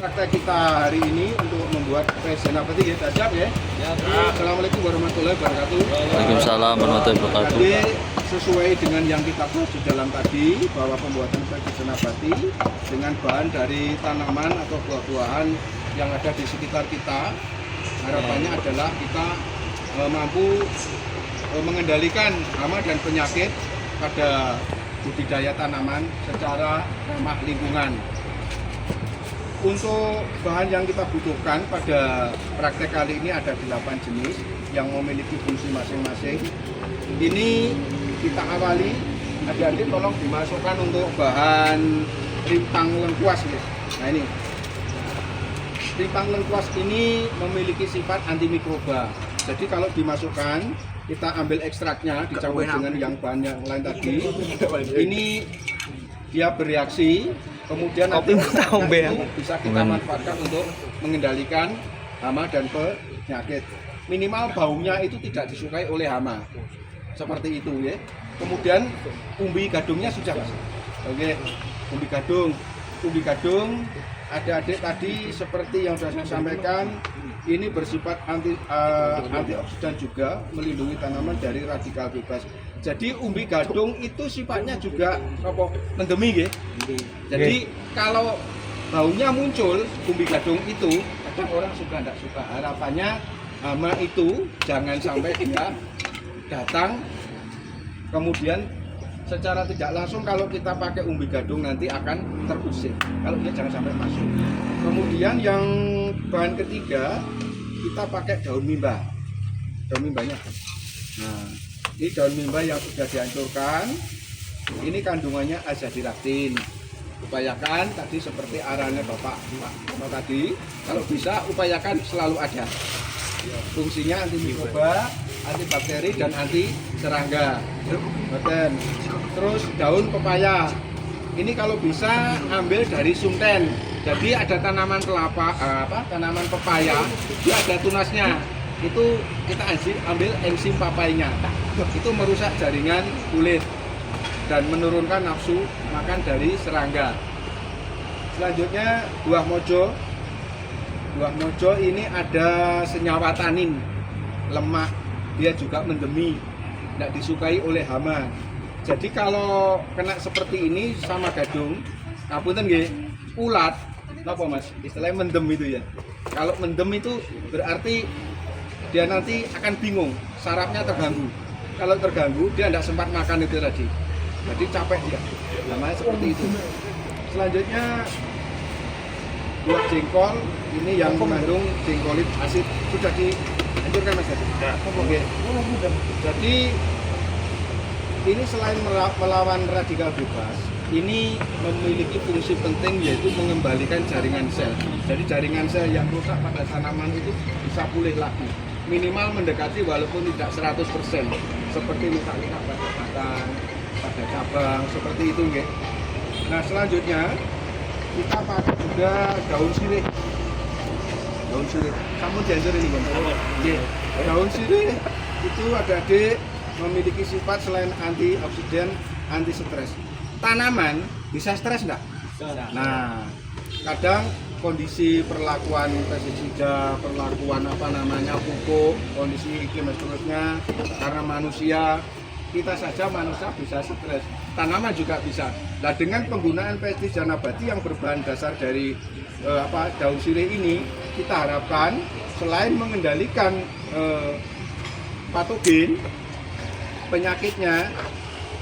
praktek kita hari ini untuk membuat pes Senapati ya, siap ya? Assalamualaikum warahmatullahi wabarakatuh. Waalaikumsalam warahmatullahi wabarakatuh. Jadi sesuai dengan yang kita buat di dalam tadi bahwa pembuatan pes Senapati dengan bahan dari tanaman atau buah-buahan yang ada di sekitar kita, harapannya adalah kita mampu mengendalikan hama dan penyakit pada budidaya tanaman secara ramah lingkungan. Untuk bahan yang kita butuhkan pada praktek kali ini ada 8 jenis yang memiliki fungsi masing-masing. Ini kita awali, adik-adik tolong dimasukkan untuk bahan rintang lengkuas ya. Nah ini, rintang lengkuas ini memiliki sifat antimikroba. Jadi kalau dimasukkan, kita ambil ekstraknya dicampur dengan yang bahan yang lain tadi. Ini dia bereaksi. Kemudian nanti bisa kita manfaatkan untuk mengendalikan hama dan penyakit. Minimal baunya itu tidak disukai oleh hama. Seperti itu ya. Kemudian umbi gadungnya sudah Mas. Oke, umbi gadung. Umbi gadung adik-adik tadi seperti yang sudah saya sampaikan, ini bersifat antioksidan juga, melindungi tanaman dari radikal bebas. Jadi umbi gadung itu sifatnya juga endemi ya. Jadi kalau baunya muncul umbi gadung itu, kadang orang suka tidak suka. Harapannya hama itu jangan sampai dia datang, kemudian secara tidak langsung kalau kita pakai umbi gadung nanti akan terusir. Kalau dia jangan sampai masuk. Kemudian yang bahan ketiga kita pakai daun mimba. Daun mimbanya. Nah, ini daun mimba yang sudah dihancurkan. Ini kandungannya azadirachtin. Upayakan tadi seperti arahannya Bapak tadi, kalau bisa upayakan selalu ada. Fungsinya antimikroba, antibakteri dan anti serangga. Terus daun pepaya. Ini kalau bisa ambil dari sunten. Jadi ada tanaman tanaman pepaya, dia ada tunasnya. Itu kita ambil enzim papainya. Itu merusak jaringan kulit dan menurunkan nafsu makan dari serangga. Selanjutnya buah mojo. Buah mojo ini ada senyawa tanin, lemak, dia juga mendemi, tidak disukai oleh hama. Jadi kalau kena seperti ini sama gadung, ngapunten nggih, ulat, apa Mas? Istilahnya mendem itu ya. Kalau mendem itu berarti dia nanti akan bingung, sarafnya terganggu. Kalau terganggu dia tidak sempat makan itu tadi. Jadi capek dia. Namanya seperti itu. Selanjutnya buah jengkol, ini yang mengandung jengkolit asid, sudah dihancurkan Mas tadi. Oke. Jadi ini selain melawan radikal bebas, ini memiliki fungsi penting yaitu mengembalikan jaringan sel. Jadi jaringan sel yang rusak pada tanaman itu bisa pulih lagi. Minimal mendekati walaupun tidak 100%. Seperti misalnya pada batang, pada cabang, seperti itu nggih. Nah, selanjutnya kita pakai juga daun sirih. Daun sirih. Kamu dianjur ini, Bang. Nggih. Daun sirih itu adik-adik memiliki sifat selain antioksidan, anti stres. Tanaman bisa stres enggak? Nah, kadang kondisi perlakuan pestisida, perlakuan pupuk, kondisi iklim dan seterusnya, karena manusia, kita saja manusia bisa stres. Tanaman juga bisa. Nah, dengan penggunaan pestisida nabati yang berbahan dasar dari daun sirih ini, kita harapkan selain mengendalikan patogen penyakitnya,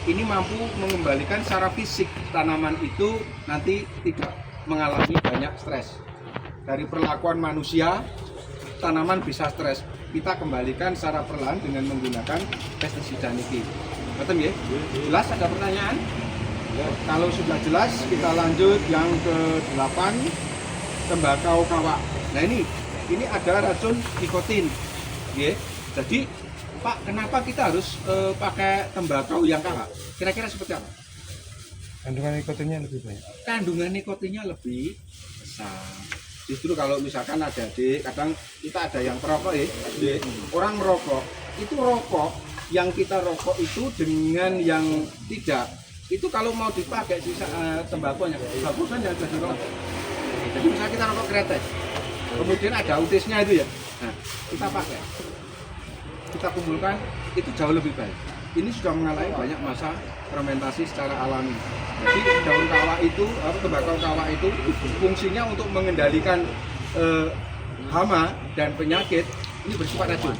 ini mampu mengembalikan secara fisik tanaman itu nanti tidak mengalami banyak stres. Dari perlakuan manusia, tanaman bisa stres. Kita kembalikan secara perlahan dengan menggunakan pestisida niki. Betul ya? Jelas ada pertanyaan? Kalau sudah jelas, kita lanjut yang ke-8, tembakau kawak. Nah ini ada racun nikotin. Ya. Jadi Pak, kenapa kita harus pakai tembakau yang kawak? Kira-kira seperti apa? Kandungan nikotinnya lebih banyak. Kandungan nikotinnya lebih besar. Justru kalau misalkan ada kadang kita ada yang perokok ya, orang merokok, itu rokok yang kita rokok itu dengan yang tidak, itu kalau mau dipakai sisa tembakonya, bagusnya jangan jadi rokok. Jadi misalnya kita rokok kretek, kemudian ada utisnya itu ya, nah kita pakai, kita kumpulkan, itu jauh lebih baik. Ini sudah mengalami banyak masa fermentasi secara alami. Jadi daun kawak itu, atau tembakau kawak itu fungsinya untuk mengendalikan hama dan penyakit. Ini bersifat racun,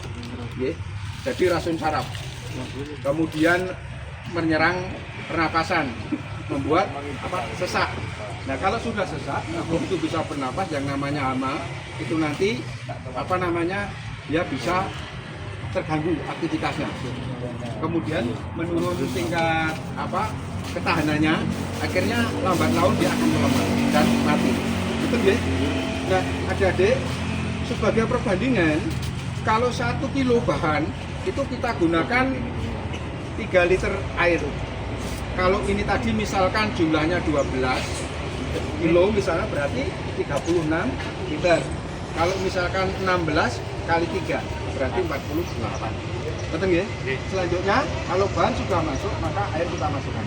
jadi racun saraf. Kemudian menyerang pernapasan, membuat sesak. Nah kalau sudah sesak, itu bisa bernapas yang namanya hama, itu nanti dia bisa terganggu aktivitasnya. Kemudian menurun tingkat ketahanannya, akhirnya lambat laun dia akan melemah dan mati. Betul ya? Nah adik-adik, sebagai perbandingan, kalau 1 kilo bahan itu kita gunakan 3 liter air. Kalau ini tadi misalkan jumlahnya 12 kilo misalnya berarti 36 liter. Kalau misalkan 16 kali 3 berarti 48. Betul ya? Selanjutnya kalau bahan sudah masuk maka air kita masukkan.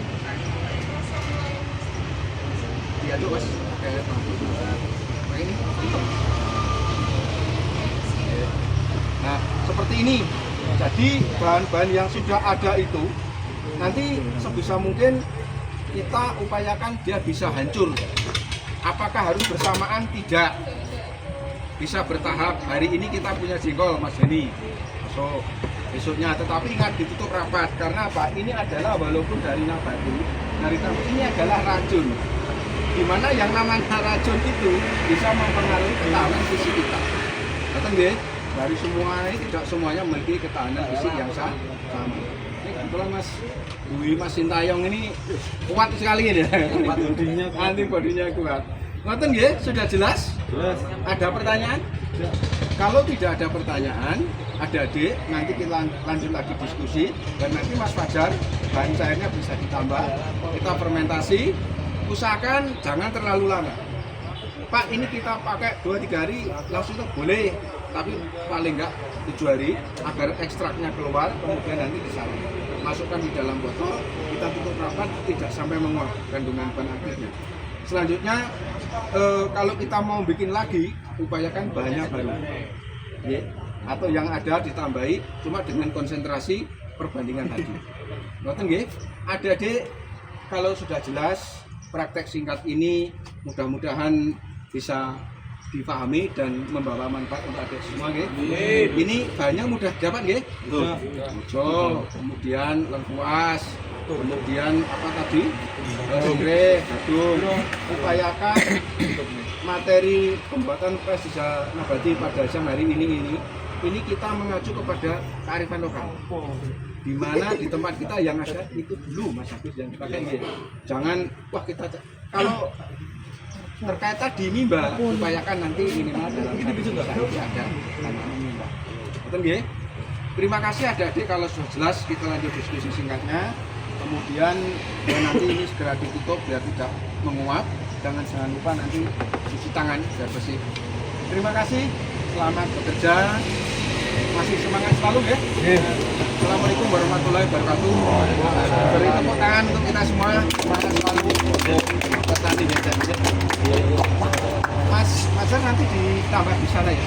Diaduk mas. Nah, ini. Nah seperti ini. Jadi bahan-bahan yang sudah ada itu nanti sebisa mungkin kita upayakan dia bisa hancur. Apakah harus bersamaan? Tidak. Bisa bertahap. Hari ini kita punya jengkol Mas Deni, masuk besoknya. Tetapi ingat ditutup rapat. Karena apa? Ini adalah walaupun dari nabati, ini adalah racun. Dimana yang namanya racun itu bisa mempengaruhi ketahanan fisik kita. Betul ya? Dari semua ini tidak semuanya memiliki ketahanan fisik yang sama. Ini kebetulan Mas Sintayong ini kuat sekali ini. Antibodinya kuat. Ngoten nggih, sudah jelas? Jelas. Ada pertanyaan? Ya. Kalau tidak ada pertanyaan, adik-adik nanti kita lanjut lagi diskusi dan nanti Mas Fajar bahan cairnya bisa ditambah. Kita fermentasi, usahakan jangan terlalu lama. Pak, ini kita pakai 2-3 hari langsung itu boleh, tapi paling enggak 7 hari agar ekstraknya keluar, kemudian nanti disalur. Masukkan di dalam botol, kita tutup rapat, tidak sampai menguap kandungan bahan aktifnya. Selanjutnya, kalau kita mau bikin lagi, upayakan bahannya baru, atau yang ada ditambahi cuma dengan konsentrasi perbandingan tadi. Ngoten nggih, adik-adik, kalau sudah jelas praktek singkat ini mudah-mudahan bisa dipahami dan membawa manfaat untuk adik semua nggih. Ini bahannya mudah dapat nggih? Mujo, kemudian lengkuas, kemudian apa tadi? Jangkrik, gadung. Upayakan materi pembuatan pestisida nabati pada jam hari ini kita mengacu kepada kearifan lokal. Di mana di tempat kita yang ada itu dulu Mas Agus yang dipakai nggih. Jangan kalau terkait tadi mimba, upayakan nanti minimal dalam satu ada tanaman mimba. Betul nggih? Terima kasih adik-adik, kalau sudah jelas kita lanjut diskusi singkatnya. Kemudian nanti ini segera ditutup biar tidak menguap. Jangan lupa nanti cuci tangan biar bersih. Terima kasih, selamat bekerja. Masih semangat selalu ya. Assalamualaikum warahmatullahi wabarakatuh. Beri tepuk tangan untuk kita semua. Semangat selalu. Petani ya. Mas nanti ditambah di sana ya.